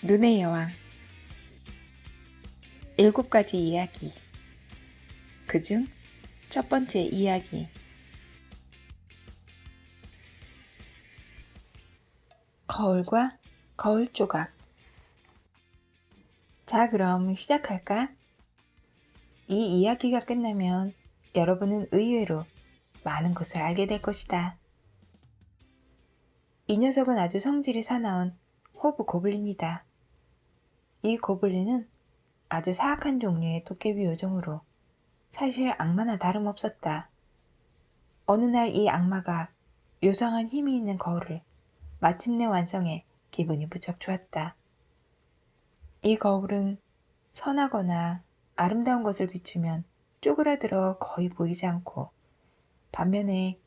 눈의 여왕. 7가지 이야기. 그중 첫 번째 이야기. 거울과 거울 조각. 자, 그럼 시작할까? 이 이야기가 끝나면 여러분은 의외로 많은 것을 알게 될 것이다. 이 녀석은 아주 성질이 사나운 호브 고블린이다. 이 고블린은 아주 사악한 종류의 도깨비 요정으로 사실 악마나 다름없었다. 어느 날 이 악마가 요상한 힘이 있는 거울을 마침내 완성해 기분이 무척 좋았다. 이 거울은 선하거나 아름다운 것을 비추면 쪼그라들어 거의 보이지 않고, 반면에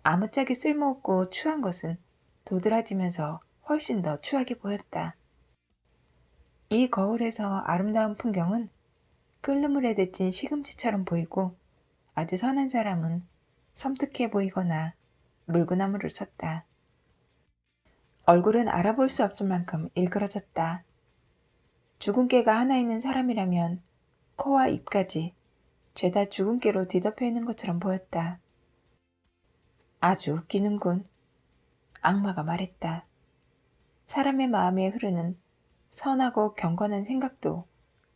아무짝에 쓸모없고 추한 것은 도드라지면서 훨씬 더 추하게 보였다. 이 거울에서 아름다운 풍경은 끓는 물에 데친 시금치처럼 보이고, 아주 선한 사람은 섬뜩해 보이거나 물구나무를 썼다. 얼굴은 알아볼 수 없을 만큼 일그러졌다. 죽은 깨가 하나 있는 사람이라면 코와 입까지 죄다 죽은 깨로 뒤덮여 있는 것처럼 보였다. 아주 웃기는군. 악마가 말했다. 사람의 마음에 흐르는 선하고 경건한 생각도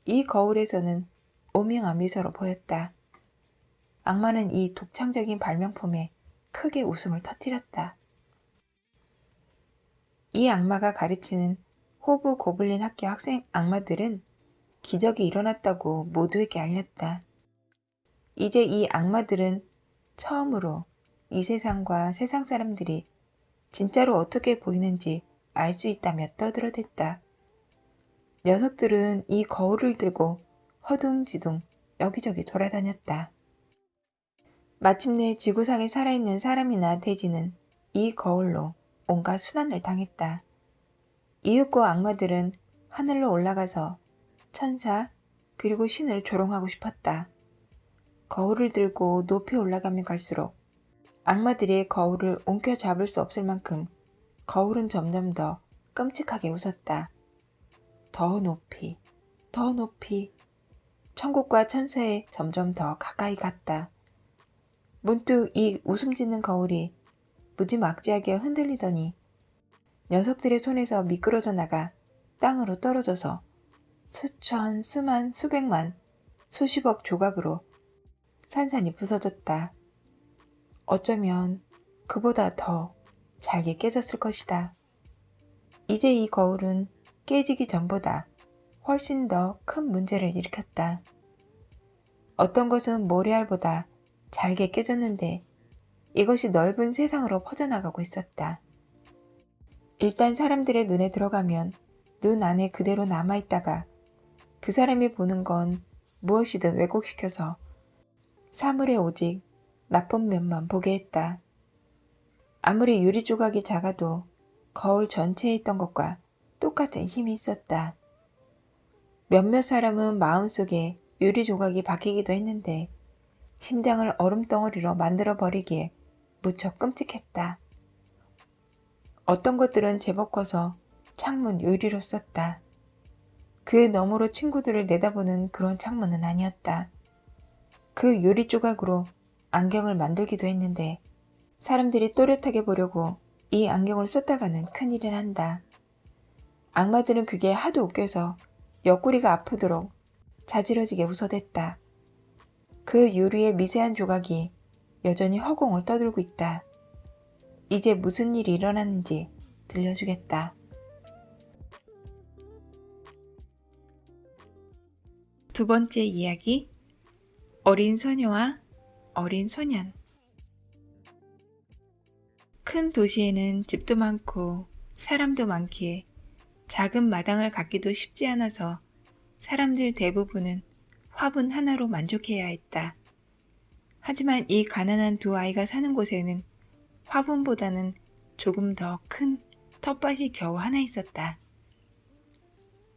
이 거울에서는 오명한 미소로 보였다. 악마는 이 독창적인 발명품에 크게 웃음을 터뜨렸다. 이 악마가 가르치는 호브 고블린 학교 학생 악마들은 기적이 일어났다고 모두에게 알렸다. 이제 이 악마들은 처음으로 이 세상과 세상 사람들이 진짜로 어떻게 보이는지 알 수 있다며 떠들어댔다. 녀석들은 이 거울을 들고 허둥지둥 여기저기 돌아다녔다. 마침내 지구상에 살아있는 사람이나 돼지는 이 거울로 온갖 순환을 당했다. 이윽고 악마들은 하늘로 올라가서 천사 그리고 신을 조롱하고 싶었다. 거울을 들고 높이 올라가면 갈수록 악마들이 거울을 옮겨잡을 수 없을 만큼 거울은 점점 더 끔찍하게 웃었다. 더 높이, 더 높이, 천국과 천사에 점점 더 가까이 갔다. 문득 이 웃음 짓는 거울이 무지막지하게 흔들리더니 녀석들의 손에서 미끄러져 나가 땅으로 떨어져서 수천, 수만, 수백만, 수십억 조각으로 산산이 부서졌다. 어쩌면 그보다 더 잘게 깨졌을 것이다. 이제 이 거울은 깨지기 전보다 훨씬 더 큰 문제를 일으켰다. 어떤 것은 모래알보다 잘게 깨졌는데 이것이 넓은 세상으로 퍼져나가고 있었다. 일단 사람들의 눈에 들어가면 눈 안에 그대로 남아있다가 그 사람이 보는 건 무엇이든 왜곡시켜서 사물의 오직 나쁜 면만 보게 했다. 아무리 유리 조각이 작아도 거울 전체에 있던 것과 똑같은 힘이 있었다. 몇몇 사람은 마음속에 유리 조각이 박히기도 했는데 심장을 얼음덩어리로 만들어버리기에 무척 끔찍했다. 어떤 것들은 제법 커서 창문 유리로 썼다. 그 너머로 친구들을 내다보는 그런 창문은 아니었다. 그 유리 조각으로 안경을 만들기도 했는데 사람들이 또렷하게 보려고 이 안경을 썼다가는 큰일을 한다. 악마들은 그게 하도 웃겨서 옆구리가 아프도록 자지러지게 웃어댔다. 그 유리의 미세한 조각이 여전히 허공을 떠들고 있다. 이제 무슨 일이 일어났는지 들려주겠다. 두 번째 이야기. 어린 소녀와 어린 소년. 큰 도시에는 집도 많고 사람도 많기에 작은 마당을 갖기도 쉽지 않아서 사람들 대부분은 화분 하나로 만족해야 했다. 하지만 이 가난한 두 아이가 사는 곳에는 화분보다는 조금 더 큰 텃밭이 겨우 하나 있었다.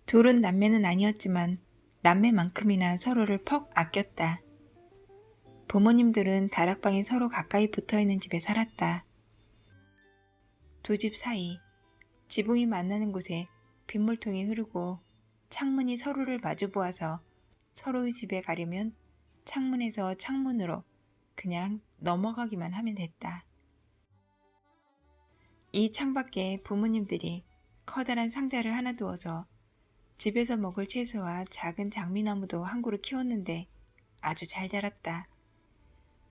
둘은 남매는 아니었지만 남매만큼이나 서로를 퍽 아꼈다. 부모님들은 다락방이 서로 가까이 붙어있는 집에 살았다. 두 집 사이, 지붕이 만나는 곳에 빗물통이 흐르고 창문이 서로를 마주보아서 서로의 집에 가려면 창문에서 창문으로 그냥 넘어가기만 하면 됐다. 이 창밖에 부모님들이 커다란 상자를 하나 두어서 집에서 먹을 채소와 작은 장미나무도 한 그루 키웠는데 아주 잘 자랐다.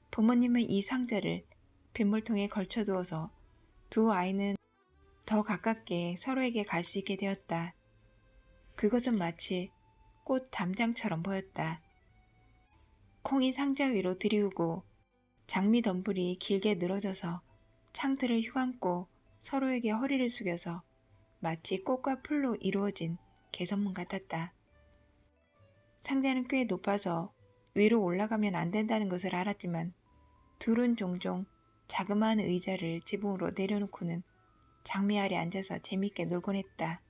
부모님은 이 상자를 빗물통에 걸쳐두어서 두 아이는 더 가깝게 서로에게 갈 수 있게 되었다. 그것은 마치 꽃 담장처럼 보였다. 콩이 상자 위로 들이우고 장미 덤불이 길게 늘어져서 창틀을 휘감고 서로에게 허리를 숙여서 마치 꽃과 풀로 이루어진 개선문 같았다. 상자는 꽤 높아서 위로 올라가면 안 된다는 것을 알았지만 둘은 종종 자그마한 의자를 지붕으로 내려놓고는 장미 아래 앉아서 재밌게 놀곤 했다.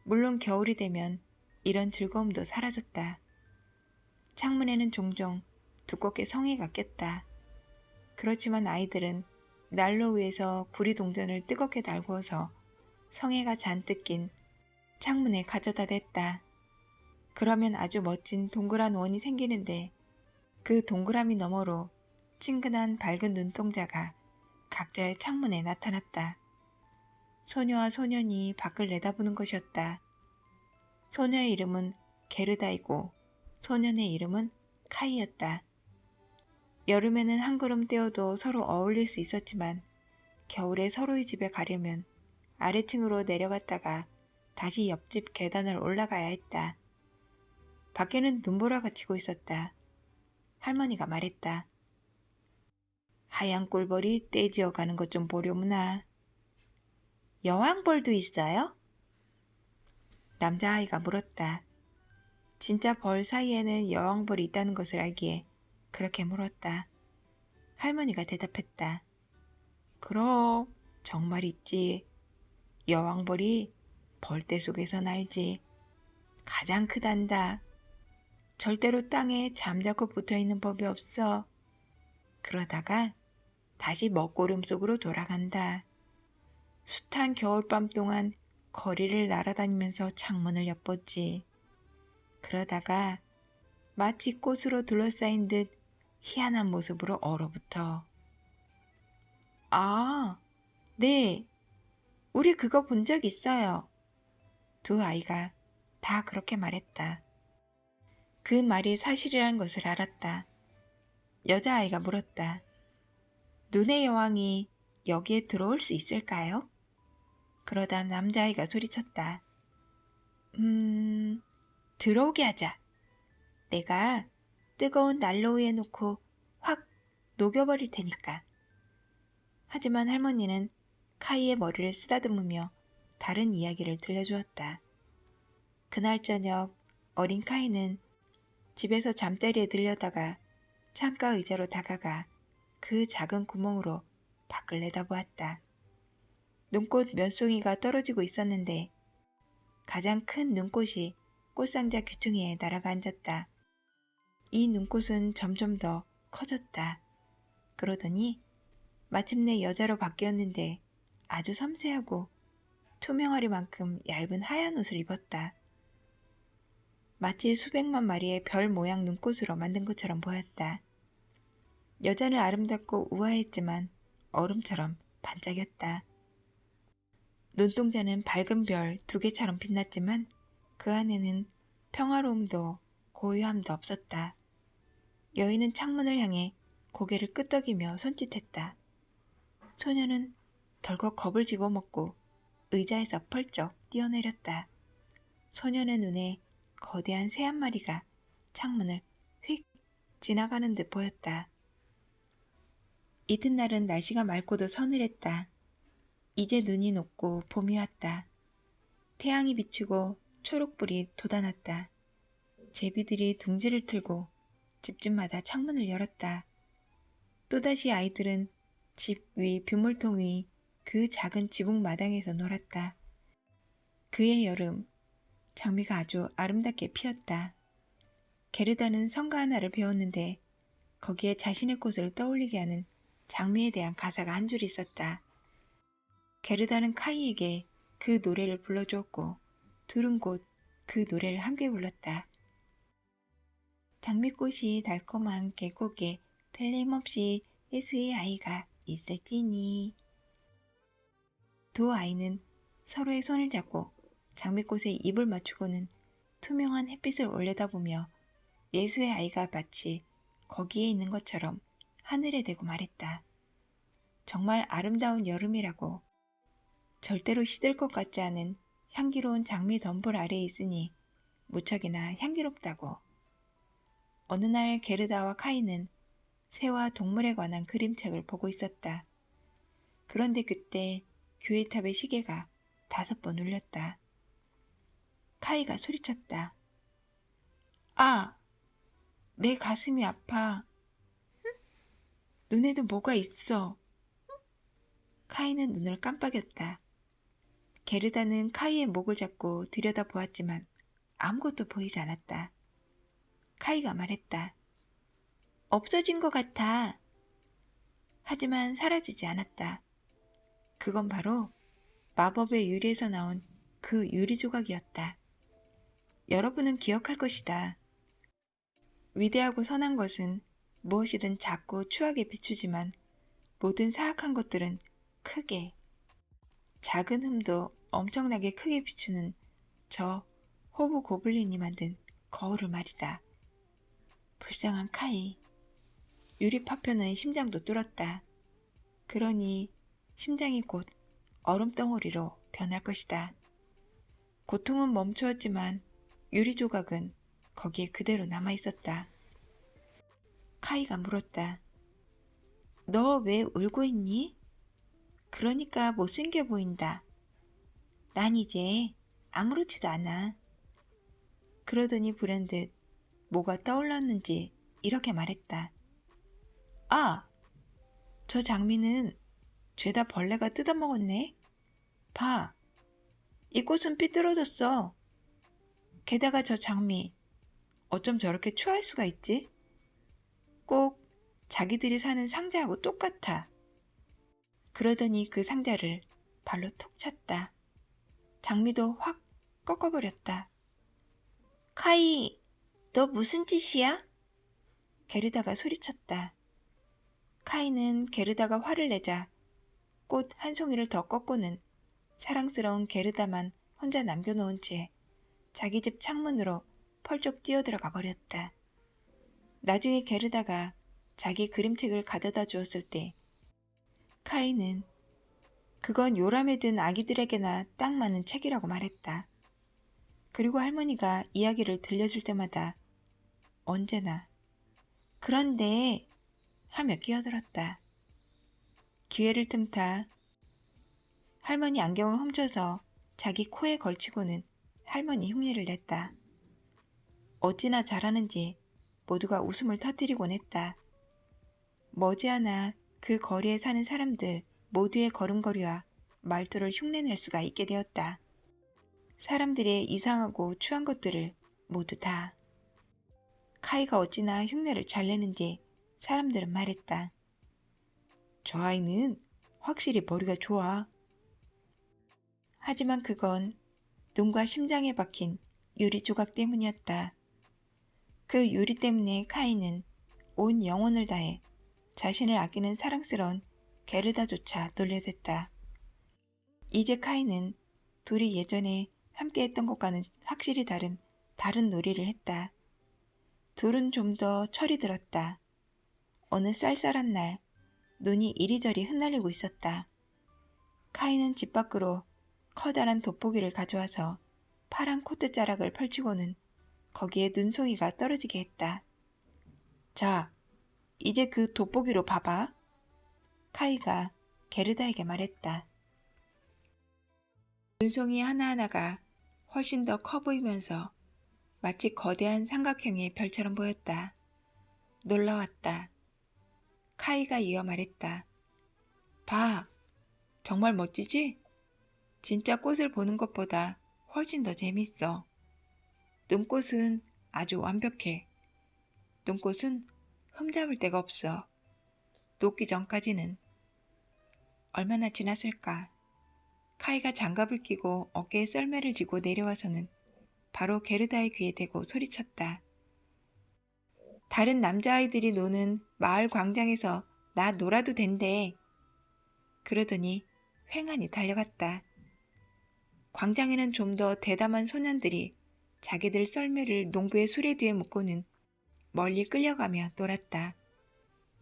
물론 겨울이 되면 이런 즐거움도 사라졌다. 창문에는 종종 두껍게 성에가 꼈다. 그렇지만 아이들은 난로 위에서 구리 동전을 뜨겁게 달구어서 성에가 잔뜩 낀 창문에 가져다 댔다. 그러면 아주 멋진 동그란 원이 생기는데 그 동그라미 너머로 친근한 밝은 눈동자가 각자의 창문에 나타났다. 소녀와 소년이 밖을 내다보는 것이었다. 소녀의 이름은 게르다이고 소년의 이름은 카이였다. 여름에는 한 걸음 떼어도 서로 어울릴 수 있었지만 겨울에 서로의 집에 가려면 아래층으로 내려갔다가 다시 옆집 계단을 올라가야 했다. 밖에는 눈보라가 치고 있었다. 할머니가 말했다. 하얀 꿀벌이 떼지어 가는 것 좀 보려무나. 여왕벌도 있어요? 남자아이가 물었다. 진짜 벌 사이에는 여왕벌이 있다는 것을 알기에 그렇게 물었다. 할머니가 대답했다. 그럼 정말 있지. 여왕벌이 벌떼 속에서 날지. 가장 크단다. 절대로 땅에 잠자코 붙어있는 법이 없어. 그러다가 다시 먹구름 속으로 돌아간다. 숱한 겨울밤 동안 거리를 날아다니면서 창문을 엿보지. 그러다가 마치 꽃으로 둘러싸인 듯 희한한 모습으로 얼어붙어. 아, 네. 우리 그거 본 적 있어요. 두 아이가 다 그렇게 말했다. 그 말이 사실이란 것을 알았다. 여자아이가 물었다. 눈의 여왕이 여기에 들어올 수 있을까요? 그러다 남자아이가 소리쳤다. 들어오게 하자. 내가 뜨거운 난로 위에 놓고 확 녹여버릴 테니까. 하지만 할머니는 카이의 머리를 쓰다듬으며 다른 이야기를 들려주었다. 그날 저녁 어린 카이는 집에서 잠자리에 들려다가 창가 의자로 다가가 그 작은 구멍으로 밖을 내다보았다. 눈꽃 몇 송이가 떨어지고 있었는데 가장 큰 눈꽃이 꽃상자 귀퉁이에 날아가 앉았다. 이 눈꽃은 점점 더 커졌다. 그러더니 마침내 여자로 바뀌었는데 아주 섬세하고 투명하리만큼 얇은 하얀 옷을 입었다. 마치 수백만 마리의 별 모양 눈꽃으로 만든 것처럼 보였다. 여자는 아름답고 우아했지만 얼음처럼 반짝였다. 눈동자는 밝은 별 2개처럼 빛났지만 그 안에는 평화로움도 고요함도 없었다. 여인은 창문을 향해 고개를 끄덕이며 손짓했다. 소녀는 덜컥 겁을 집어먹고 의자에서 펄쩍 뛰어내렸다. 소년의 눈에 거대한 새 한 마리가 창문을 휙 지나가는 듯 보였다. 이튿날은 날씨가 맑고도 서늘했다. 이제 눈이 녹고 봄이 왔다. 태양이 비치고 초록불이 돋아났다. 제비들이 둥지를 틀고 집집마다 창문을 열었다. 또다시 아이들은 집 위 빗물통 위 그 작은 지붕 마당에서 놀았다. 그의 여름, 장미가 아주 아름답게 피었다. 게르다는 성가 하나를 배웠는데 거기에 자신의 꽃을 떠올리게 하는 장미에 대한 가사가 한 줄 있었다. 게르다는 카이에게 그 노래를 불러주었고 둘은 곧 그 노래를 함께 불렀다. 장미꽃이 달콤한 계곡에 틀림없이 예수의 아이가 있을지니. 두 아이는 서로의 손을 잡고 장미꽃에 입을 맞추고는 투명한 햇빛을 올려다보며 예수의 아이가 마치 거기에 있는 것처럼 하늘에 대고 말했다. 정말 아름다운 여름이라고. 절대로 시들 것 같지 않은 향기로운 장미 덤불 아래에 있으니 무척이나 향기롭다고. 어느 날 게르다와 카이는 새와 동물에 관한 그림책을 보고 있었다. 그런데 그때 교회탑의 시계가 5번 울렸다. 카이가 소리쳤다. 아! 내 가슴이 아파. 눈에도 뭐가 있어. 카이는 눈을 깜빡였다. 게르다는 카이의 목을 잡고 들여다보았지만 아무것도 보이지 않았다. 카이가 말했다. 없어진 것 같아. 하지만 사라지지 않았다. 그건 바로 마법의 유리에서 나온 그 유리 조각이었다. 여러분은 기억할 것이다. 위대하고 선한 것은 무엇이든 작고 추하게 비추지만 모든 사악한 것들은 크게, 작은 흠도 엄청나게 크게 비추는 저 호브 고블린이 만든 거울을 말이다. 불쌍한 카이. 유리 파편은 심장도 뚫었다. 그러니 심장이 곧 얼음덩어리로 변할 것이다. 고통은 멈추었지만 유리 조각은 거기에 그대로 남아있었다. 카이가 물었다. 너 왜 울고 있니? 그러니까 못생겨 보인다. 난 이제 아무렇지도 않아. 그러더니 불현듯 뭐가 떠올랐는지 이렇게 말했다. 아! 저 장미는 죄다 벌레가 뜯어먹었네. 봐! 이 꽃은 삐뚤어졌어. 게다가 저 장미 어쩜 저렇게 추할 수가 있지? 꼭 자기들이 사는 상자하고 똑같아. 그러더니 그 상자를 발로 톡 찼다. 장미도 확 꺾어버렸다. 카이, 너 무슨 짓이야? 게르다가 소리쳤다. 카이는 게르다가 화를 내자 꽃 한 송이를 더 꺾고는 사랑스러운 게르다만 혼자 남겨놓은 채 자기 집 창문으로 펄쩍 뛰어들어가 버렸다. 나중에 게르다가 자기 그림책을 가져다 주었을 때 카이는 그건 요람에 든 아기들에게나 딱 맞는 책이라고 말했다. 그리고 할머니가 이야기를 들려줄 때마다 언제나 그런데 하며 끼어들었다. 기회를 틈타 할머니 안경을 훔쳐서 자기 코에 걸치고는 할머니 흉내를 냈다. 어찌나 잘하는지 모두가 웃음을 터뜨리곤 했다. 머지않아 그 거리에 사는 사람들 모두의 걸음걸이와 말투를 흉내낼 수가 있게 되었다. 사람들의 이상하고 추한 것들을 모두 다. 카이가 어찌나 흉내를 잘 내는지 사람들은 말했다. 저 아이는 확실히 머리가 좋아. 하지만 그건 눈과 심장에 박힌 유리 조각 때문이었다. 그 유리 때문에 카이는 온 영혼을 다해 자신을 아끼는 사랑스러운 게르다조차 놀려댔다. 이제 카이는 둘이 예전에 함께 했던 것과는 확실히 다른 놀이를 했다. 둘은 좀 더 철이 들었다. 어느 쌀쌀한 날 눈이 이리저리 흩날리고 있었다. 카이는 집 밖으로 커다란 돋보기를 가져와서 파란 코트 자락을 펼치고는 거기에 눈송이가 떨어지게 했다. 자, 이제 그 돋보기로 봐봐. 카이가 게르다에게 말했다. 눈송이 하나하나가 훨씬 더 커 보이면서 마치 거대한 삼각형의 별처럼 보였다. 놀라웠다. 카이가 이어 말했다. 봐, 정말 멋지지? 진짜 꽃을 보는 것보다 훨씬 더 재밌어. 눈꽃은 아주 완벽해. 눈꽃은 흠잡을 데가 없어. 녹기 전까지는 얼마나 지났을까? 카이가 장갑을 끼고 어깨에 썰매를 쥐고 내려와서는 바로 게르다의 귀에 대고 소리쳤다. 다른 남자아이들이 노는 마을 광장에서 나 놀아도 된대. 그러더니 횡하니 달려갔다. 광장에는 좀 더 대담한 소년들이 자기들 썰매를 농부의 수레 뒤에 묶고는 멀리 끌려가며 놀았다.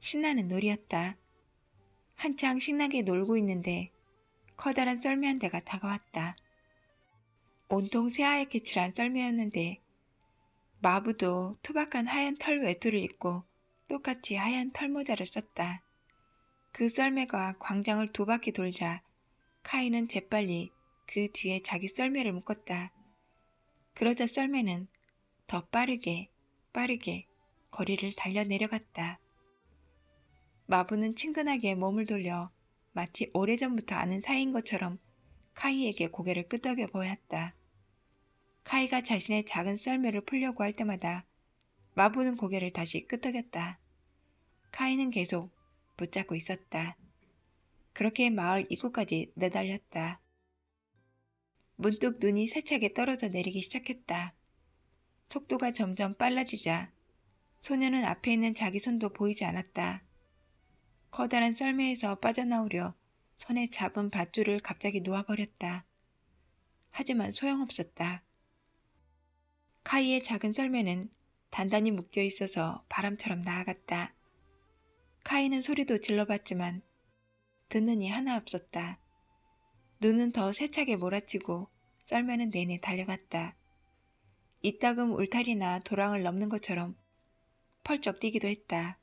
신나는 놀이였다. 한창 신나게 놀고 있는데 커다란 썰매 한 대가 다가왔다. 온통 새하얗게 칠한 썰매였는데 마부도 투박한 하얀 털 외투를 입고 똑같이 하얀 털모자를 썼다. 그 썰매가 광장을 2바퀴 돌자 카이는 재빨리 그 뒤에 자기 썰매를 묶었다. 그러자 썰매는 더 빠르게 거리를 달려 내려갔다. 마부는 친근하게 몸을 돌려 마치 오래전부터 아는 사이인 것처럼 카이에게 고개를 끄덕여 보였다. 카이가 자신의 작은 썰매를 풀려고 할 때마다 마부는 고개를 다시 끄덕였다. 카이는 계속 붙잡고 있었다. 그렇게 마을 입구까지 내달렸다. 문득 눈이 세차게 떨어져 내리기 시작했다. 속도가 점점 빨라지자 소녀는 앞에 있는 자기 손도 보이지 않았다. 커다란 썰매에서 빠져나오려 손에 잡은 밧줄을 갑자기 놓아버렸다. 하지만 소용없었다. 카이의 작은 썰매는 단단히 묶여 있어서 바람처럼 나아갔다. 카이는 소리도 질러봤지만 듣는 이 하나 없었다. 눈은 더 세차게 몰아치고 썰매는 내내 달려갔다. 이따금 울타리나 도랑을 넘는 것처럼 펄쩍 뛰기도 했다.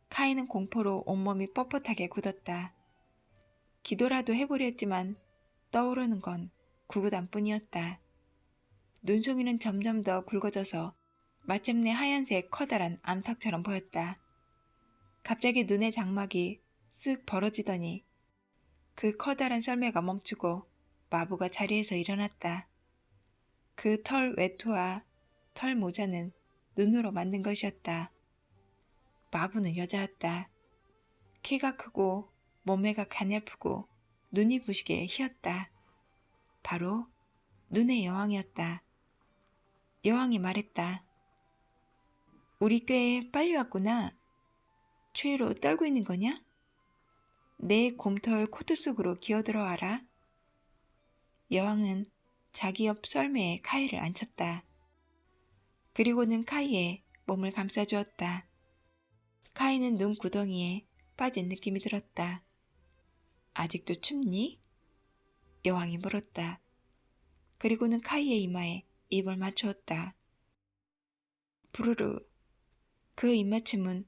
카이는 공포로 온몸이 뻣뻣하게 굳었다. 기도라도 해보려 했지만 떠오르는 건 구구단뿐이었다. 눈송이는 점점 더 굵어져서 마침내 하얀색 커다란 암탉처럼 보였다. 갑자기 눈의 장막이 쓱 벌어지더니 그 커다란 썰매가 멈추고 마부가 자리에서 일어났다. 그 털 외투와 털 모자는 눈으로 만든 것이었다. 마부는 여자였다. 키가 크고 몸매가 가냘프고 눈이 부시게 희었다. 바로 눈의 여왕이었다. 여왕이 말했다. 우리 꽤 빨리 왔구나. 추위로 떨고 있는 거냐? 내 곰털 코트 속으로 기어들어와라. 여왕은 자기 옆 썰매에 카이를 앉혔다. 그리고는 카이의 몸을 감싸주었다. 카이는 눈 구덩이에 빠진 느낌이 들었다. 아직도 춥니? 여왕이 물었다. 그리고는 카이의 이마에 입을 맞추었다. 부르르. 그 입맞춤은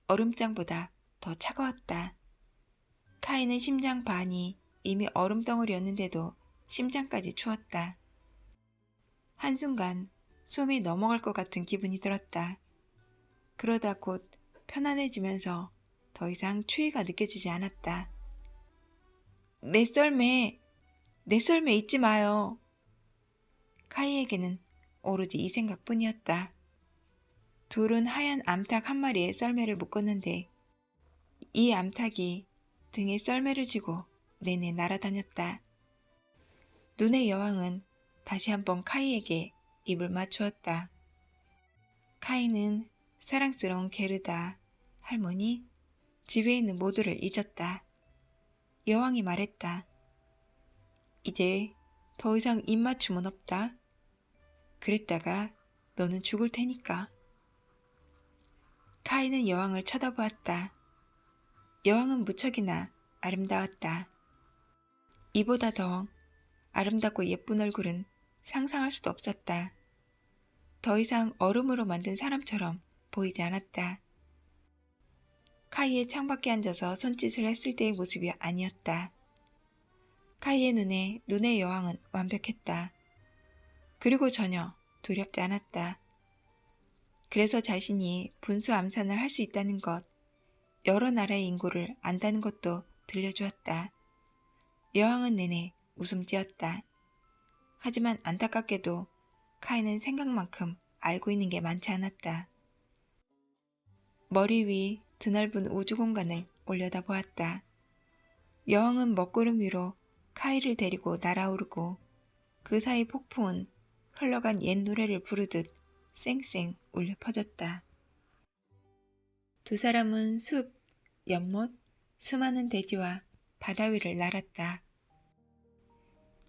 얼음장보다 더 차가웠다. 카이는 심장 반이 이미 얼음덩어리였는데도 심장까지 추웠다. 한순간 숨이 넘어갈 것 같은 기분이 들었다. 그러다 곧 편안해지면서 더 이상 추위가 느껴지지 않았다. 내 썰매 잊지 마요. 카이에게는 오로지 이 생각뿐이었다. 둘은 하얀 암탉 한 마리에 썰매를 묶었는데 이 암탉이 등에 썰매를 쥐고 내내 날아다녔다. 눈의 여왕은 다시 한번 카이에게 입을 맞추었다. 카이는 사랑스러운 게르다, 할머니, 집에 있는 모두를 잊었다. 여왕이 말했다. 이제 더 이상 입맞춤은 없다. 그랬다가 너는 죽을 테니까. 카이는 여왕을 쳐다보았다. 여왕은 무척이나 아름다웠다. 이보다 더 아름답고 예쁜 얼굴은 상상할 수도 없었다. 더 이상 얼음으로 만든 사람처럼 보이지 않았다. 카이의 창밖에 앉아서 손짓을 했을 때의 모습이 아니었다. 카이의 눈에 눈의 여왕은 완벽했다. 그리고 전혀 두렵지 않았다. 그래서 자신이 분수 암산을 할 수 있다는 것, 여러 나라의 인구를 안다는 것도 들려주었다. 여왕은 내내 웃음 지었다. 하지만 안타깝게도 카이는 생각만큼 알고 있는 게 많지 않았다. 머리 위 드넓은 우주 공간을 올려다보았다. 여왕은 먹구름 위로 카이를 데리고 날아오르고 그 사이 폭풍은 흘러간 옛 노래를 부르듯 쌩쌩 울려 퍼졌다. 두 사람은 숲, 연못, 수많은 대지와 바다 위를 날았다.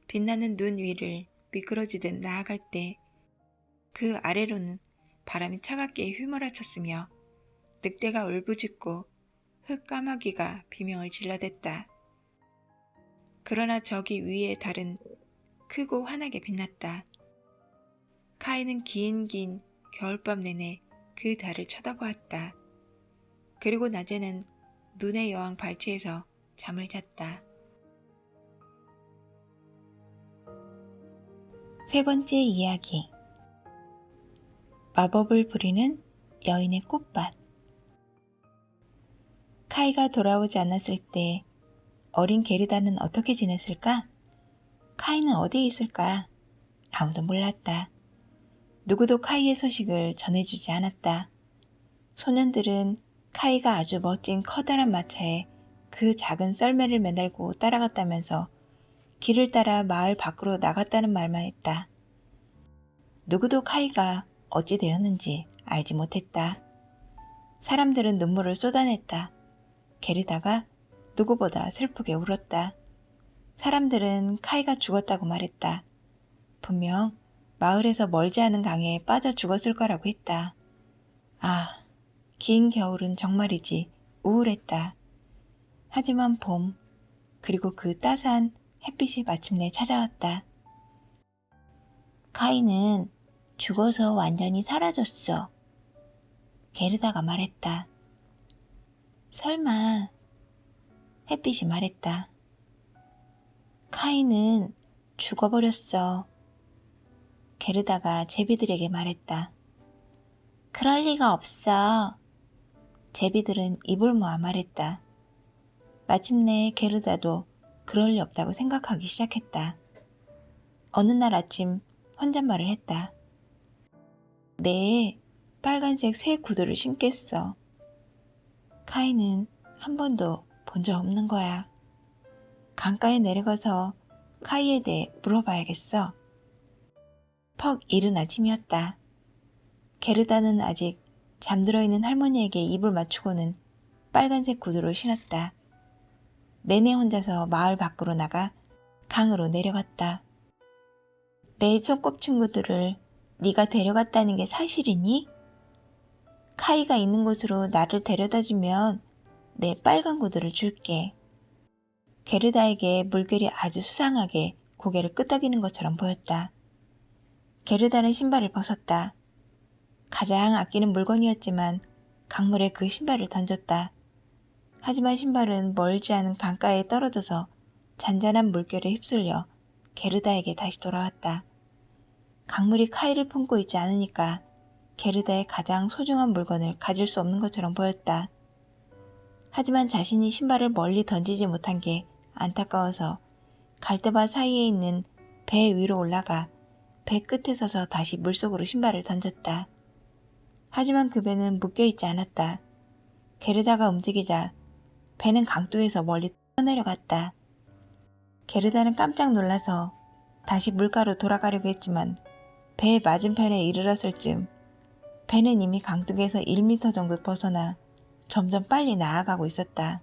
빛나는 눈 위를 미끄러지듯 나아갈 때 그 아래로는 바람이 차갑게 휘몰아쳤으며 늑대가 울부짖고 흙까마귀가 비명을 질러댔다. 그러나 저기 위의 달은 크고 환하게 빛났다. 카이는 긴 겨울밤 내내 그 달을 쳐다보았다. 그리고 낮에는 눈의 여왕 발치에서 잠을 잤다. 세 번째 이야기. 마법을 부리는 여인의 꽃밭. 카이가 돌아오지 않았을 때 어린 게르다는 어떻게 지냈을까? 카이는 어디에 있을까? 아무도 몰랐다. 누구도 카이의 소식을 전해주지 않았다. 소년들은 카이가 아주 멋진 커다란 마차에 그 작은 썰매를 매달고 따라갔다면서 길을 따라 마을 밖으로 나갔다는 말만 했다. 누구도 카이가 어찌 되었는지 알지 못했다. 사람들은 눈물을 쏟아냈다. 게르다가 누구보다 슬프게 울었다. 사람들은 카이가 죽었다고 말했다. 분명 마을에서 멀지 않은 강에 빠져 죽었을 거라고 했다. 아, 긴 겨울은 정말이지 우울했다. 하지만 봄, 그리고 그 따스한 햇빛이 마침내 찾아왔다. 카이는 죽어서 완전히 사라졌어. 게르다가 말했다. 설마, 햇빛이 말했다. 카이는 죽어버렸어. 게르다가 제비들에게 말했다. 그럴 리가 없어. 제비들은 입을 모아 말했다. 마침내 게르다도 그럴 리 없다고 생각하기 시작했다. 어느 날 아침 혼잣말을 했다. 내 빨간색 새 구두를 신겠어. 카이는 한 번도 본 적 없는 거야. 강가에 내려가서 카이에 대해 물어봐야겠어. 퍽 이른 아침이었다. 게르다는 아직 잠들어 있는 할머니에게 입을 맞추고는 빨간색 구두를 신었다. 내내 혼자서 마을 밖으로 나가 강으로 내려갔다. 내 소꿉친구들을 네가 데려갔다는 게 사실이니? 카이가 있는 곳으로 나를 데려다주면 내 빨간 구두를 줄게. 게르다에게 물결이 아주 수상하게 고개를 끄덕이는 것처럼 보였다. 게르다는 신발을 벗었다. 가장 아끼는 물건이었지만 강물에 그 신발을 던졌다. 하지만 신발은 멀지 않은 강가에 떨어져서 잔잔한 물결에 휩쓸려 게르다에게 다시 돌아왔다. 강물이 카이를 품고 있지 않으니까 게르다의 가장 소중한 물건을 가질 수 없는 것처럼 보였다. 하지만 자신이 신발을 멀리 던지지 못한 게 안타까워서 갈대밭 사이에 있는 배 위로 올라가 배 끝에 서서 다시 물속으로 신발을 던졌다. 하지만 그 배는 묶여있지 않았다. 게르다가 움직이자 배는 강둑에서 멀리 떠내려갔다. 게르다는 깜짝 놀라서 다시 물가로 돌아가려고 했지만 배의 맞은편에 이르렀을 즈음 배는 이미 강둑에서 1m 정도 벗어나 점점 빨리 나아가고 있었다.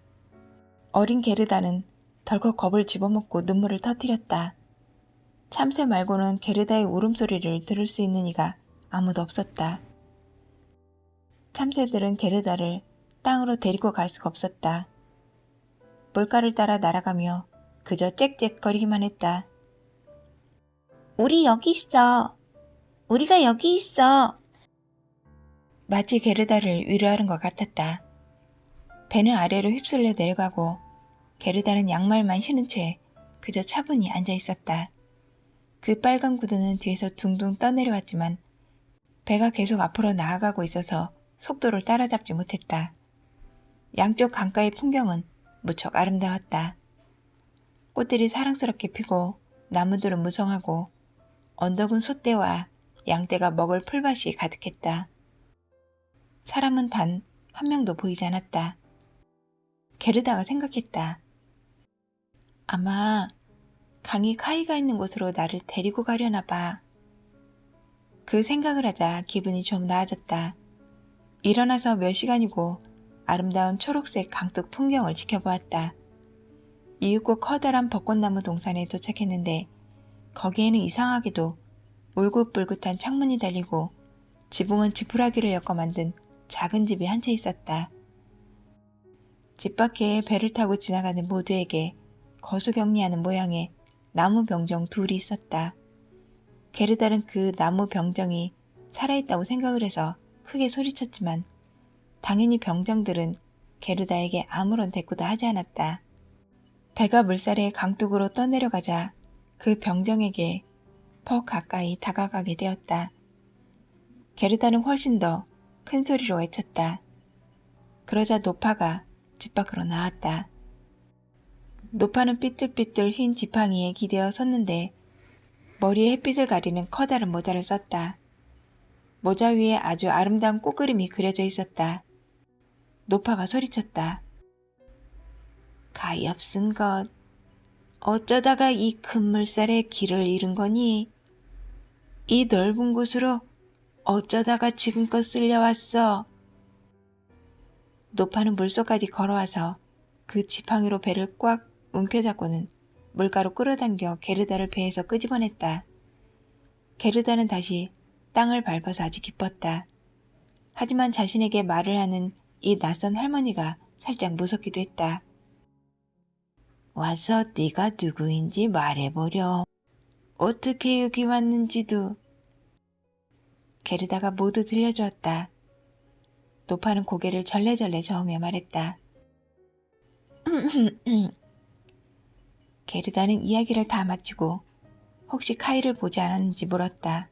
어린 게르다는 덜컥 겁을 집어먹고 눈물을 터뜨렸다. 참새 말고는 게르다의 울음소리를 들을 수 있는 이가 아무도 없었다. 참새들은 게르다를 땅으로 데리고 갈 수가 없었다. 물가를 따라 날아가며 그저 짹짹거리기만 했다. 우리 여기 있어. 우리가 여기 있어. 마치 게르다를 위로하는 것 같았다. 배는 아래로 휩쓸려 내려가고 게르다는 양말만 신은 채 그저 차분히 앉아 있었다. 그 빨간 구두는 뒤에서 둥둥 떠내려왔지만 배가 계속 앞으로 나아가고 있어서 속도를 따라잡지 못했다. 양쪽 강가의 풍경은 무척 아름다웠다. 꽃들이 사랑스럽게 피고 나무들은 무성하고 언덕은 숫대와 양떼가 먹을 풀밭이 가득했다. 사람은 단 한 명도 보이지 않았다. 게르다가 생각했다. 아마 강이 카이가 있는 곳으로 나를 데리고 가려나 봐. 그 생각을 하자 기분이 좀 나아졌다. 일어나서 몇 시간이고 아름다운 초록색 강둑 풍경을 지켜보았다. 이윽고 커다란 벚꽃나무 동산에 도착했는데 거기에는 이상하게도 울긋불긋한 창문이 달리고 지붕은 지푸라기를 엮어 만든 작은 집이 한 채 있었다. 집 밖에 배를 타고 지나가는 모두에게 거수격리하는 모양의 나무 병정 둘이 있었다. 게르달은 그 나무 병정이 살아있다고 생각을 해서 크게 소리쳤지만 당연히 병정들은 게르다에게 아무런 대꾸도 하지 않았다. 배가 물살에 강둑으로 떠내려가자 그 병정에게 퍽 가까이 다가가게 되었다. 게르다는 훨씬 더 큰 소리로 외쳤다. 그러자 노파가 집 밖으로 나왔다. 노파는 삐뚤삐뚤 흰 지팡이에 기대어 섰는데 머리에 햇빛을 가리는 커다란 모자를 썼다. 모자 위에 아주 아름다운 꽃그림이 그려져 있었다. 노파가 소리쳤다. 가엾은 것, 어쩌다가 이 큰 물살에 길을 잃은 거니? 이 넓은 곳으로 어쩌다가 지금껏 쓸려왔어? 노파는 물속까지 걸어와서 그 지팡이로 배를 꽉 움켜잡고는 물가로 끌어당겨 게르다를 배에서 끄집어냈다. 게르다는 다시 땅을 밟아서 아주 기뻤다. 하지만 자신에게 말을 하는 이 낯선 할머니가 살짝 무섭기도 했다. 와서 네가 누구인지 말해보렴. 어떻게 여기 왔는지도. 게르다가 모두 들려주었다. 노파는 고개를 절레절레 저으며 말했다. 게르다는 이야기를 다 마치고 혹시 카이를 보지 않았는지 물었다.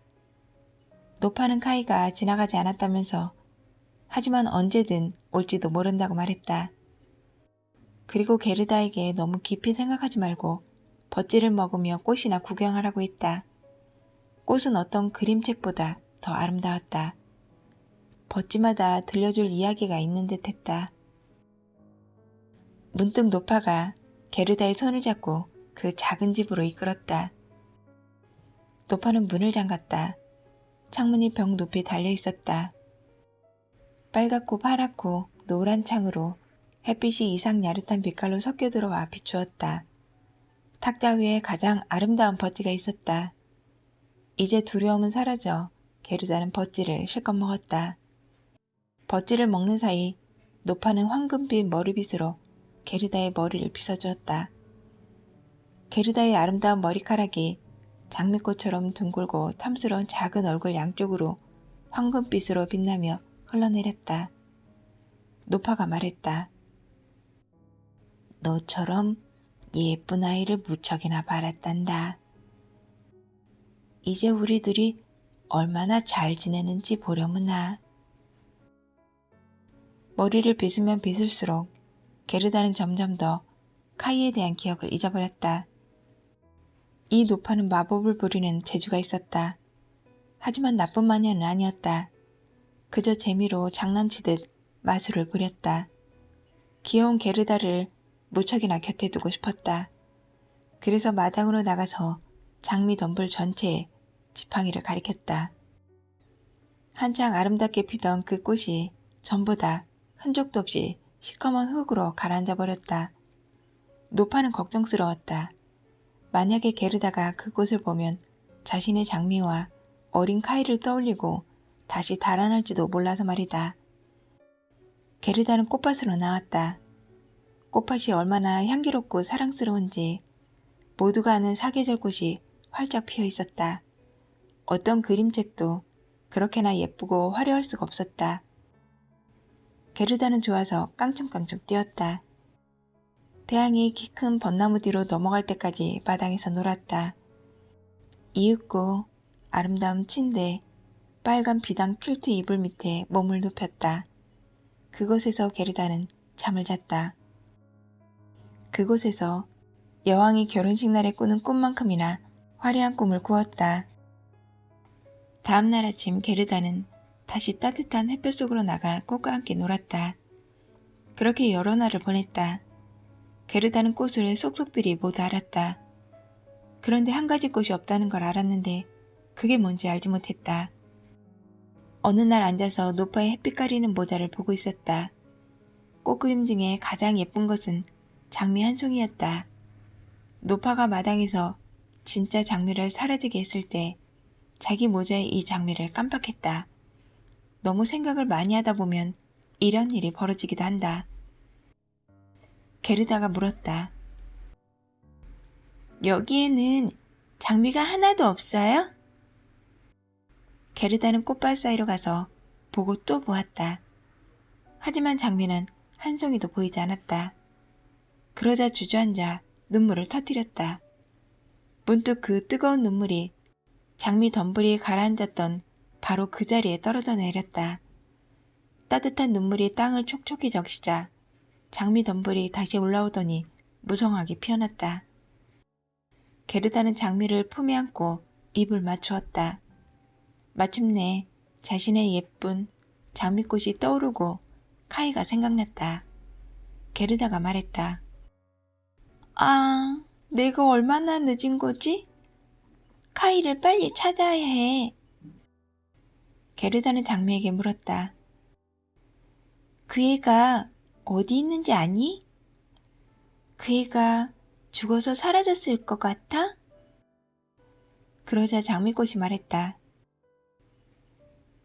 노파는 카이가 지나가지 않았다면서 하지만 언제든 올지도 모른다고 말했다. 그리고 게르다에게 너무 깊이 생각하지 말고 벚지를 먹으며 꽃이나 구경하라고 했다. 꽃은 어떤 그림책보다 더 아름다웠다. 벚지마다 들려줄 이야기가 있는 듯 했다. 문득 노파가 게르다의 손을 잡고 그 작은 집으로 이끌었다. 노파는 문을 잠갔다. 창문이 벽 높이 달려 있었다. 빨갛고 파랗고 노란 창으로 햇빛이 이상 야릇한 빛깔로 섞여 들어와 비추었다. 탁자 위에 가장 아름다운 벚지가 있었다. 이제 두려움은 사라져 게르다는 벚지를 실컷 먹었다. 벚지를 먹는 사이 노파는 황금빛 머리빗으로 게르다의 머리를 빗어주었다. 게르다의 아름다운 머리카락이 장미꽃처럼 둥글고 탐스러운 작은 얼굴 양쪽으로 황금빛으로 빛나며 흘러내렸다. 노파가 말했다. 너처럼 예쁜 아이를 무척이나 바랐단다. 이제 우리들이 얼마나 잘 지내는지 보려무나. 머리를 빗으면 빗을수록 게르다는 점점 더 카이에 대한 기억을 잊어버렸다. 이 노파는 마법을 부리는 재주가 있었다. 하지만 나쁜 마녀는 아니었다. 그저 재미로 장난치듯 마술을 부렸다. 귀여운 게르다를 무척이나 곁에 두고 싶었다. 그래서 마당으로 나가서 장미 덤불 전체에 지팡이를 가리켰다. 한창 아름답게 피던 그 꽃이 전부 다 흔적도 없이 시커먼 흙으로 가라앉아 버렸다. 노파는 걱정스러웠다. 만약에 게르다가 그곳을 보면 자신의 장미와 어린 카이를 떠올리고 다시 달아날지도 몰라서 말이다. 게르다는 꽃밭으로 나왔다. 꽃밭이 얼마나 향기롭고 사랑스러운지 모두가 아는 사계절 꽃이 활짝 피어 있었다. 어떤 그림책도 그렇게나 예쁘고 화려할 수가 없었다. 게르다는 좋아서 깡총깡총 뛰었다. 태양이 키 큰 벚나무 뒤로 넘어갈 때까지 마당에서 놀았다. 이윽고 아름다운 침대, 빨간 비단 퀼트 이불 밑에 몸을 눕혔다. 그곳에서 게르다는 잠을 잤다. 그곳에서 여왕이 결혼식 날에 꾸는 꿈만큼이나 화려한 꿈을 꾸었다. 다음날 아침 게르다는 다시 따뜻한 햇볕 속으로 나가 꽃과 함께 놀았다. 그렇게 여러 날을 보냈다. 게르다는 꽃을 속속들이 모두 알았다. 그런데 한 가지 꽃이 없다는 걸 알았는데 그게 뭔지 알지 못했다. 어느 날 앉아서 노파의 햇빛 가리는 모자를 보고 있었다. 꽃그림 중에 가장 예쁜 것은 장미 한 송이였다. 노파가 마당에서 진짜 장미를 사라지게 했을 때 자기 모자에 이 장미를 깜빡했다. 너무 생각을 많이 하다 보면 이런 일이 벌어지기도 한다. 게르다가 물었다. 여기에는 장미가 하나도 없어요? 게르다는 꽃밭 사이로 가서 보고 또 보았다. 하지만 장미는 한 송이도 보이지 않았다. 그러자 주저앉아 눈물을 터뜨렸다. 문득 그 뜨거운 눈물이 장미 덤불이 가라앉았던 바로 그 자리에 떨어져 내렸다. 따뜻한 눈물이 땅을 촉촉히 적시자 장미 덤불이 다시 올라오더니 무성하게 피어났다. 게르다는 장미를 품에 안고 입을 맞추었다. 마침내 자신의 예쁜 장미꽃이 떠오르고 카이가 생각났다. 게르다가 말했다. 아, 내가 얼마나 늦은 거지? 카이를 빨리 찾아야 해. 게르다는 장미에게 물었다. 그 애가 어디 있는지 아니? 그 애가 죽어서 사라졌을 것 같아? 그러자 장미꽃이 말했다.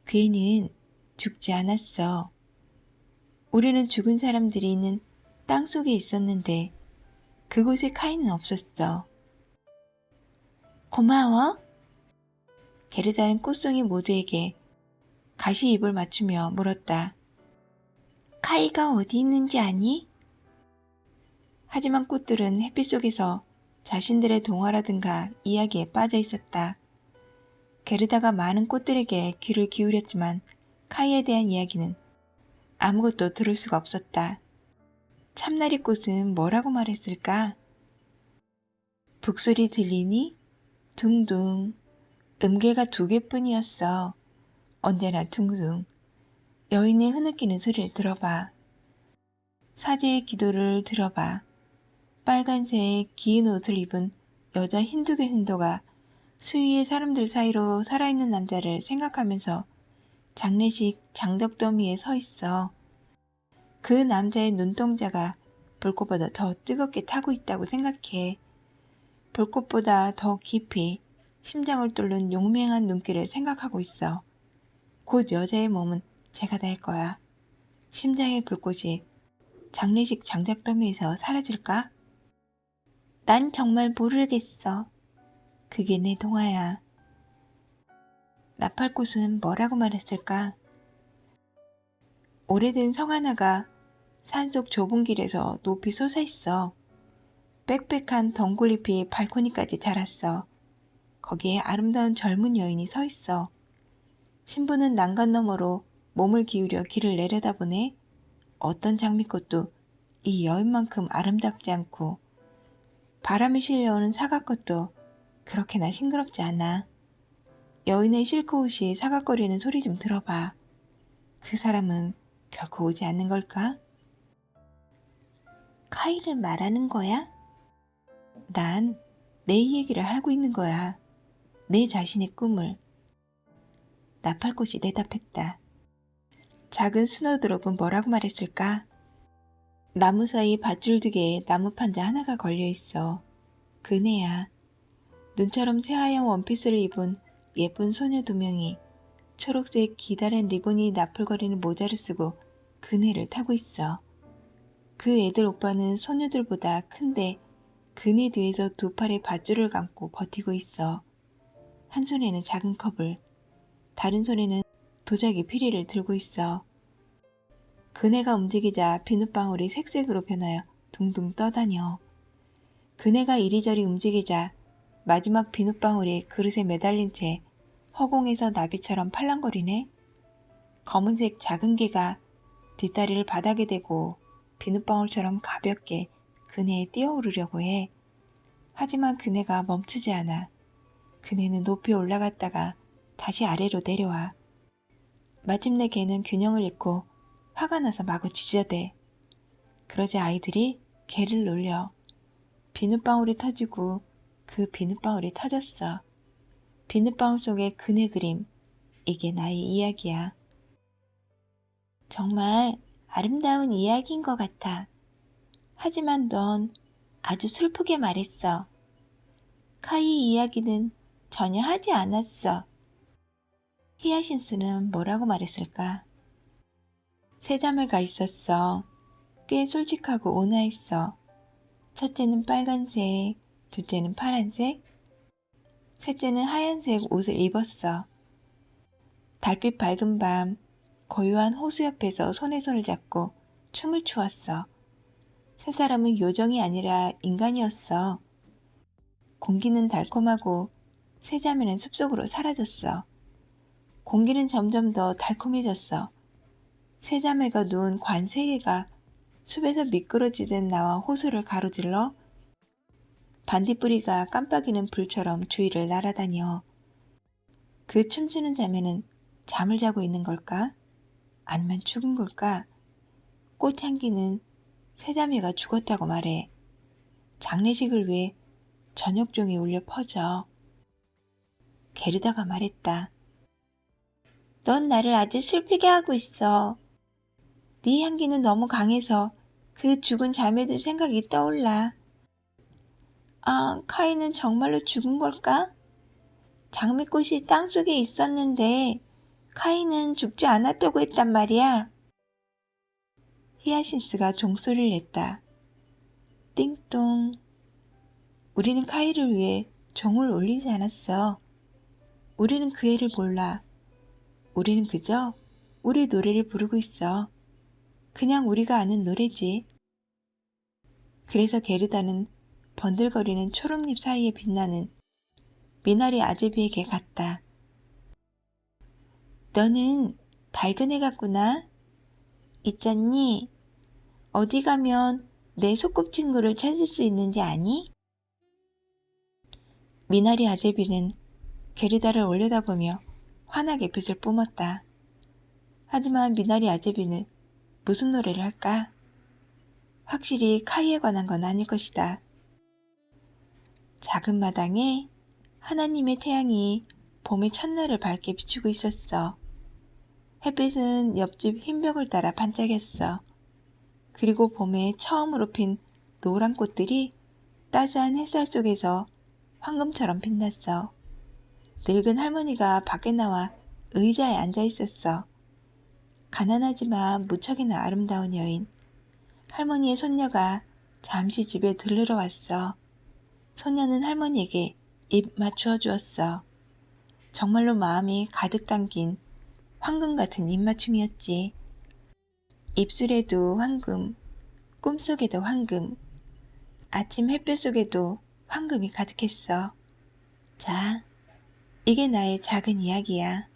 그 애는 죽지 않았어. 우리는 죽은 사람들이 있는 땅 속에 있었는데 그곳에 카이는 없었어. 고마워. 게르다는 꽃송이 모두에게 가시 입을 맞추며 물었다. 카이가 어디 있는지 아니? 하지만 꽃들은 햇빛 속에서 자신들의 동화라든가 이야기에 빠져 있었다. 게르다가 많은 꽃들에게 귀를 기울였지만 카이에 대한 이야기는 아무것도 들을 수가 없었다. 참나리 꽃은 뭐라고 말했을까? 북소리 들리니? 둥둥. 음계가 2개뿐이었어. 언제나 둥둥. 여인의 흐느끼는 소리를 들어봐. 사제의 기도를 들어봐. 빨간색 긴 옷을 입은 여자 힌두교 신도가 수위의 사람들 사이로 살아있는 남자를 생각하면서 장례식 장덕더미에 서 있어. 그 남자의 눈동자가 불꽃보다 더 뜨겁게 타고 있다고 생각해. 불꽃보다 더 깊이 심장을 뚫는 용맹한 눈길을 생각하고 있어. 곧 여자의 몸은 재가 될 거야. 심장의 불꽃이 장례식 장작더미에서 사라질까? 난 정말 모르겠어. 그게 내 동화야. 나팔꽃은 뭐라고 말했을까? 오래된 성 하나가 산속 좁은 길에서 높이 솟아있어. 빽빽한 덩굴잎이 발코니까지 자랐어. 거기에 아름다운 젊은 여인이 서 있어. 신부는 난간 너머로 몸을 기울여 길을 내려다보네. 어떤 장미꽃도 이 여인만큼 아름답지 않고 바람이 실려오는 사과꽃도 그렇게나 싱그럽지 않아. 여인의 실크 옷이 사각거리는 소리 좀 들어봐. 그 사람은 결코 오지 않는 걸까? 카이를 말하는 거야? 난 내 얘기를 하고 있는 거야. 내 자신의 꿈을. 나팔꽃이 대답했다. 작은 스노드롭은 뭐라고 말했을까? 나무 사이 밧줄 2개에 나무 판자 하나가 걸려있어. 그네야. 눈처럼 새하얀 원피스를 입은 예쁜 소녀 2명이 초록색 기다란 리본이 나풀거리는 모자를 쓰고 그네를 타고 있어. 그 애들 오빠는 소녀들보다 큰데 그네 뒤에서 2팔에 밧줄을 감고 버티고 있어. 한 손에는 작은 컵을, 다른 손에는 도자기 피리를 들고 있어. 그네가 움직이자 비눗방울이 색색으로 변하여 둥둥 떠다녀. 그네가 이리저리 움직이자 마지막 비눗방울이 그릇에 매달린 채 허공에서 나비처럼 팔랑거리네. 검은색 작은 개가 뒷다리를 바닥에 대고 비눗방울처럼 가볍게 그네에 뛰어오르려고 해. 하지만 그네가 멈추지 않아. 그네는 높이 올라갔다가 다시 아래로 내려와. 마침내 개는 균형을 잃고 화가 나서 마구 짖어대. 그러자 아이들이 개를 놀려. 비눗방울이 터지고 그 비눗방울이 터졌어. 비눗방울 속의 그네 그림, 이게 나의 이야기야. 정말 아름다운 이야기인 것 같아. 하지만 넌 아주 슬프게 말했어. 카이 이야기는 전혀 하지 않았어. 히아신스는 뭐라고 말했을까? 세 자매가 있었어. 꽤 솔직하고 온화했어. 첫째는 빨간색, 둘째는 파란색, 셋째는 하얀색 옷을 입었어. 달빛 밝은 밤, 고요한 호수 옆에서 손에 손을 잡고 춤을 추었어. 세 사람은 요정이 아니라 인간이었어. 공기는 달콤하고 세 자매는 숲속으로 사라졌어. 공기는 점점 더 달콤해졌어. 세 자매가 누운 관 세 개가 숲에서 미끄러지듯 나와 호수를 가로질러 반딧불이가 깜빡이는 불처럼 주위를 날아다녀. 그 춤추는 자매는 잠을 자고 있는 걸까? 아니면 죽은 걸까? 꽃향기는 세 자매가 죽었다고 말해. 장례식을 위해 저녁종이 울려 퍼져. 게르다가 말했다. 넌 나를 아주 슬프게 하고 있어. 네 향기는 너무 강해서 그 죽은 자매들 생각이 떠올라. 아, 카이는 정말로 죽은 걸까? 장미꽃이 땅속에 있었는데 카이는 죽지 않았다고 했단 말이야. 히아신스가 종소리를 냈다. 띵동. 우리는 카이를 위해 종을 울리지 않았어. 우리는 그 애를 몰라. 우리는 그저 우리 노래를 부르고 있어. 그냥 우리가 아는 노래지. 그래서 게르다는 번들거리는 초록잎 사이에 빛나는 미나리 아제비에게 갔다. 너는 밝은 애 같구나. 있잖니? 어디 가면 내 소꿉친구를 찾을 수 있는지 아니? 미나리 아제비는 게르다를 올려다보며 환하게 빛을 뿜었다. 하지만 미나리 아제비는 무슨 노래를 할까? 확실히 카이에 관한 건 아닐 것이다. 작은 마당에 하나님의 태양이 봄의 첫날을 밝게 비추고 있었어. 햇빛은 옆집 흰 벽을 따라 반짝였어. 그리고 봄에 처음으로 핀 노란 꽃들이 따스한 햇살 속에서 황금처럼 빛났어. 늙은 할머니가 밖에 나와 의자에 앉아 있었어. 가난하지만 무척이나 아름다운 여인. 할머니의 손녀가 잠시 집에 들르러 왔어. 소녀는 할머니에게 입 맞추어 주었어. 정말로 마음이 가득 담긴 황금 같은 입맞춤이었지. 입술에도 황금, 꿈속에도 황금, 아침 햇볕 속에도 황금이 가득했어. 자, 이게 나의 작은 이야기야.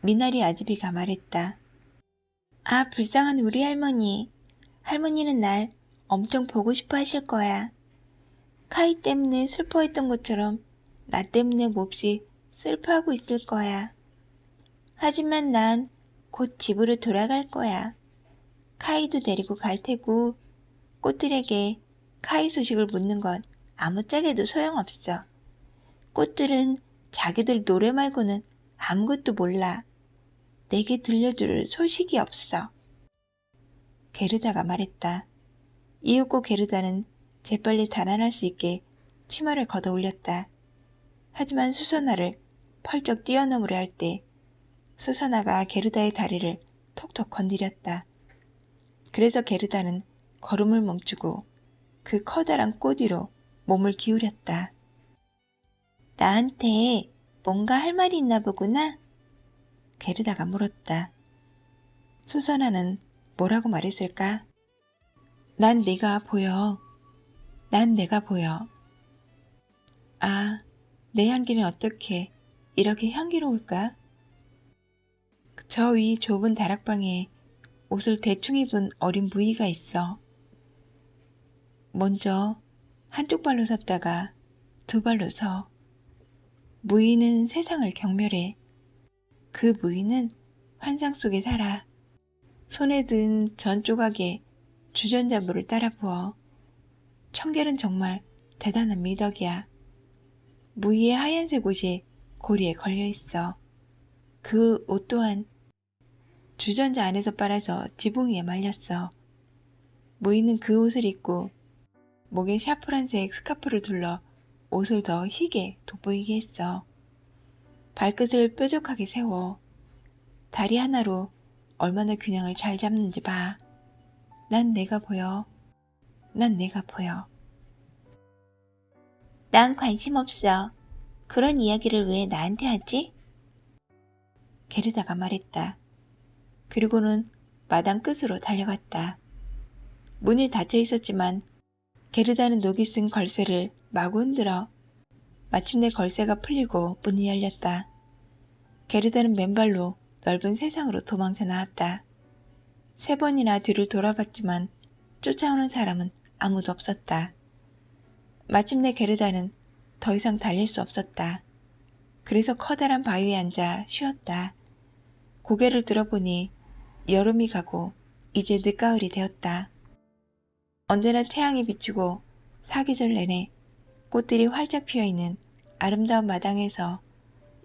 미나리 아즈비가 말했다. 아, 불쌍한 우리 할머니. 할머니는 날 엄청 보고 싶어 하실 거야. 카이 때문에 슬퍼했던 것처럼 나 때문에 몹시 슬퍼하고 있을 거야. 하지만 난 곧 집으로 돌아갈 거야. 카이도 데리고 갈 테고 꽃들에게 카이 소식을 묻는 건 아무짝에도 소용없어. 꽃들은 자기들 노래 말고는 아무것도 몰라. 내게 들려줄 소식이 없어. 게르다가 말했다. 이윽고 게르다는 재빨리 달아날 수 있게 치마를 걷어 올렸다. 하지만 수선화를 펄쩍 뛰어넘으려 할 때 수선화가 게르다의 다리를 톡톡 건드렸다. 그래서 게르다는 걸음을 멈추고 그 커다란 꽃 위로 몸을 기울였다. 나한테 뭔가 할 말이 있나 보구나? 게르다가 물었다. 수선화는 뭐라고 말했을까? 난 네가 보여. 난 내가 보여. 아, 내 향기는 어떻게 이렇게 향기로울까? 저 위 좁은 다락방에 옷을 대충 입은 어린 무희가 있어. 먼저 한쪽 발로 섰다가 두 발로 서. 무희는 세상을 경멸해. 그 무희는 환상 속에 살아. 손에 든 전 조각에 주전자물을 따라 부어. 청결은 정말 대단한 미덕이야. 무늬의 하얀색 옷이 고리에 걸려 있어. 그 옷 또한 주전자 안에서 빨아서 지붕 위에 말렸어. 무늬는 그 옷을 입고 목에 샤프란색 스카프를 둘러 옷을 더 희게 돋보이게 했어. 발끝을 뾰족하게 세워 다리 하나로 얼마나 균형을 잘 잡는지 봐. 난 내가 보여. 난 내가 보여. 난 관심 없어. 그런 이야기를 왜 나한테 하지? 게르다가 말했다. 그리고는 마당 끝으로 달려갔다. 문이 닫혀 있었지만 게르다는 녹이 쓴 걸쇠를 마구 흔들어 마침내 걸쇠가 풀리고 문이 열렸다. 게르다는 맨발로 넓은 세상으로 도망쳐 나왔다. 3번이나 뒤를 돌아봤지만 쫓아오는 사람은 아무도 없었다. 마침내 게르다는 더 이상 달릴 수 없었다. 그래서 커다란 바위에 앉아 쉬었다. 고개를 들어보니 여름이 가고 이제 늦가을이 되었다. 언제나 태양이 비추고 사계절 내내 꽃들이 활짝 피어있는 아름다운 마당에서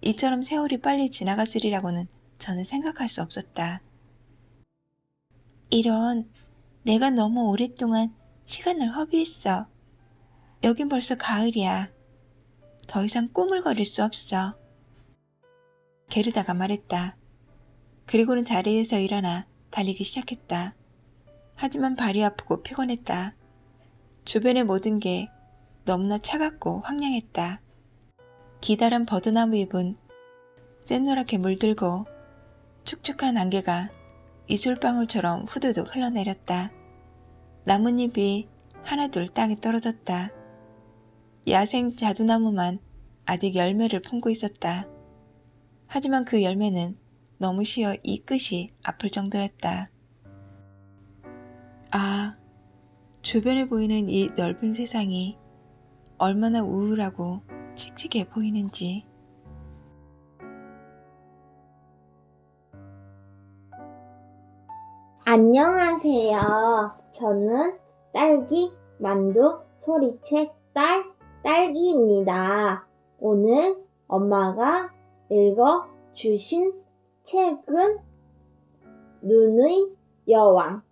이처럼 세월이 빨리 지나갔으리라고는 저는 생각할 수 없었다. 이런, 내가 너무 오랫동안 시간을 허비했어. 여긴 벌써 가을이야. 더 이상 꾸물거릴 수 없어. 게르다가 말했다. 그리고는 자리에서 일어나 달리기 시작했다. 하지만 발이 아프고 피곤했다. 주변의 모든 게 너무나 차갑고 황량했다. 기다란 버드나무 잎은 샛노랗게 물들고 축축한 안개가 이슬방울처럼 후두둑 흘러내렸다. 나뭇잎이 하나둘 땅에 떨어졌다. 야생 자두나무만 아직 열매를 품고 있었다. 하지만 그 열매는 너무 쉬어 이 끝이 아플 정도였다. 아, 주변에 보이는 이 넓은 세상이 얼마나 우울하고 칙칙해 보이는지. 안녕하세요. 저는 딸기, 만두, 소리책, 딸기입니다. 오늘 엄마가 읽어주신 책은 눈의 여왕,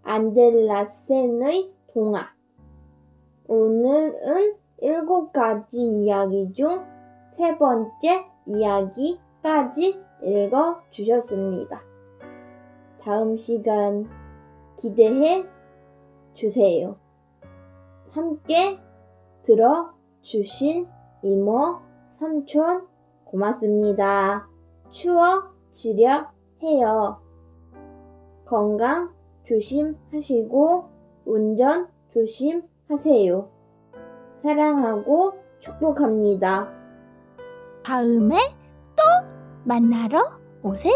안델라센의 동화. 오늘은 7가지 이야기 중 3번째 이야기까지 읽어주셨습니다. 다음 시간 기대해 주세요. 함께 들어주신 이모, 삼촌 고맙습니다. 추워지려 해요. 건강 조심하시고 운전 조심하세요. 사랑하고 축복합니다. 다음에 또 만나러 오세요.